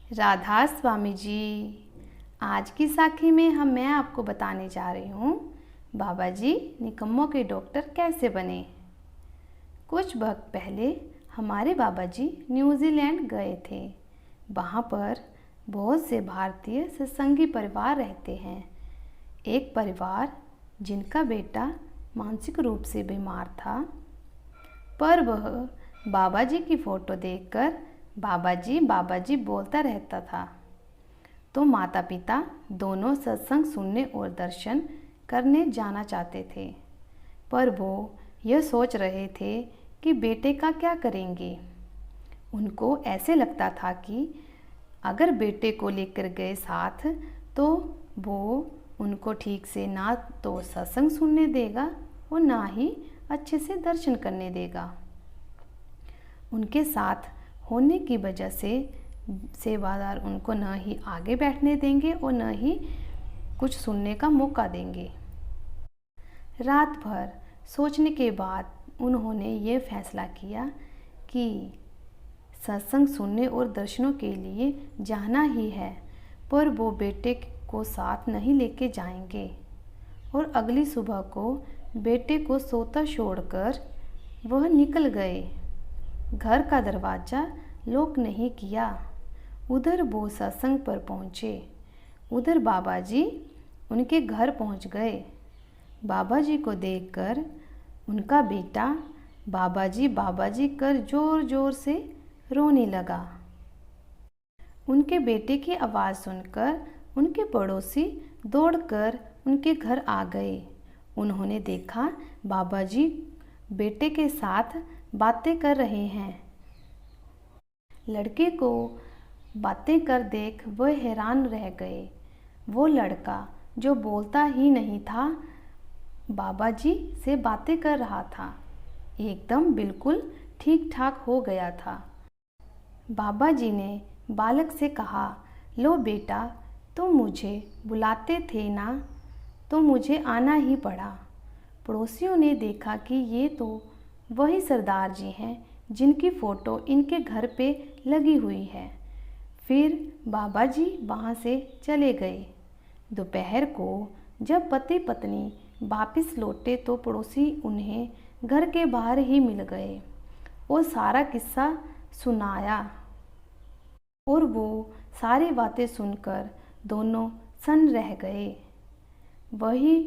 राधा स्वामी जी। आज की साखी में मैं आपको बताने जा रही हूँ बाबा जी निकम्मों के डॉक्टर कैसे बने। कुछ वक्त पहले हमारे बाबा जी न्यूजीलैंड गए थे। वहाँ पर बहुत से भारतीय सत्संगी परिवार रहते हैं। एक परिवार जिनका बेटा मानसिक रूप से बीमार था, पर वह बाबा जी की फ़ोटो देखकर बाबा जी बोलता रहता था। तो माता पिता दोनों सत्संग सुनने और दर्शन करने जाना चाहते थे, पर वो यह सोच रहे थे कि बेटे का क्या करेंगे। उनको ऐसे लगता था कि अगर बेटे को लेकर गए साथ तो वो उनको ठीक से ना तो सत्संग सुनने देगा और ना ही अच्छे से दर्शन करने देगा। उनके साथ होने की वजह से सेवादार उनको न ही आगे बैठने देंगे और न ही कुछ सुनने का मौका देंगे। रात भर सोचने के बाद उन्होंने ये फैसला किया कि सत्संग सुनने और दर्शनों के लिए जाना ही है, पर वो बेटे को साथ नहीं लेके जाएंगे। और अगली सुबह को बेटे को सोता छोड़कर वह निकल गए। घर का दरवाज़ा लॉक नहीं किया। उधर वो सत्संग पर पहुँचे। उधर बाबा जी उनके घर पहुँच गए। बाबा जी को देखकर उनका बेटा बाबा जी कर ज़ोर ज़ोर से रोने लगा। उनके बेटे की आवाज़ सुनकर उनके पड़ोसी दौड़कर उनके घर आ गए। उन्होंने देखा बाबा जी बेटे के साथ बातें कर रहे हैं। लड़के को बातें कर देख वह हैरान रह गए। वो लड़का जो बोलता ही नहीं था, बाबा जी से बातें कर रहा था। एकदम बिल्कुल ठीक ठाक हो गया था। बाबा जी ने बालक से कहा, लो बेटा, तुम मुझे बुलाते थे ना, तो मुझे आना ही पड़ा। पड़ोसियों ने देखा कि ये तो वही सरदार जी हैं जिनकी फ़ोटो इनके घर पे लगी हुई है। फिर बाबा जी वहाँ से चले गए। दोपहर को जब पति पत्नी वापस लौटे तो पड़ोसी उन्हें घर के बाहर ही मिल गए और सारा किस्सा सुनाया। और वो सारी बातें सुनकर दोनों सन्न रह गए। वही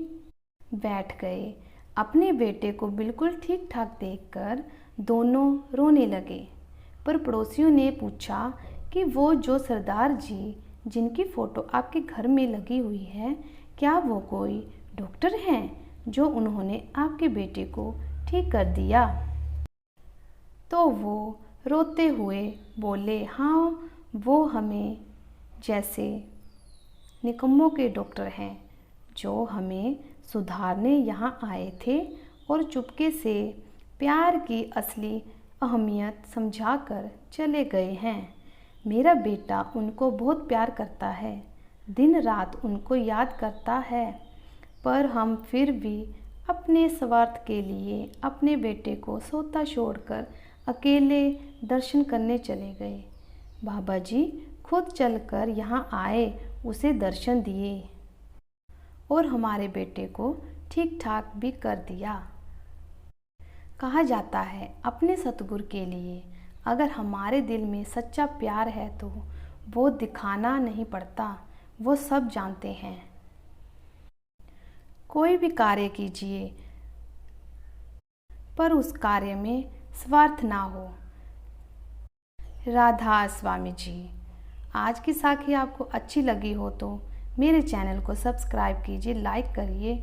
बैठ गए। अपने बेटे को बिल्कुल ठीक ठाक देखकर दोनों रोने लगे। पर पड़ोसियों ने पूछा कि वो जो सरदार जी जिनकी फ़ोटो आपके घर में लगी हुई है, क्या वो कोई डॉक्टर हैं जो उन्होंने आपके बेटे को ठीक कर दिया? तो वो रोते हुए बोले, हाँ, वो हमें जैसे निकम्मों के डॉक्टर हैं जो हमें सुधारने यहाँ आए थे और चुपके से प्यार की असली अहमियत समझाकर चले गए हैं। मेरा बेटा उनको बहुत प्यार करता है, दिन रात उनको याद करता है, पर हम फिर भी अपने स्वार्थ के लिए अपने बेटे को सोता छोड़कर अकेले दर्शन करने चले गए। बाबा जी खुद चलकर यहाँ आए, उसे दर्शन दिए और हमारे बेटे को ठीक ठाक भी कर दिया। कहा जाता है अपने सतगुरु के लिए अगर हमारे दिल में सच्चा प्यार है तो वो दिखाना नहीं पड़ता, वो सब जानते हैं। कोई भी कार्य कीजिए पर उस कार्य में स्वार्थ ना हो। राधा स्वामी जी। आज की साखी आपको अच्छी लगी हो तो मेरे चैनल को सब्सक्राइब कीजिए, लाइक करिए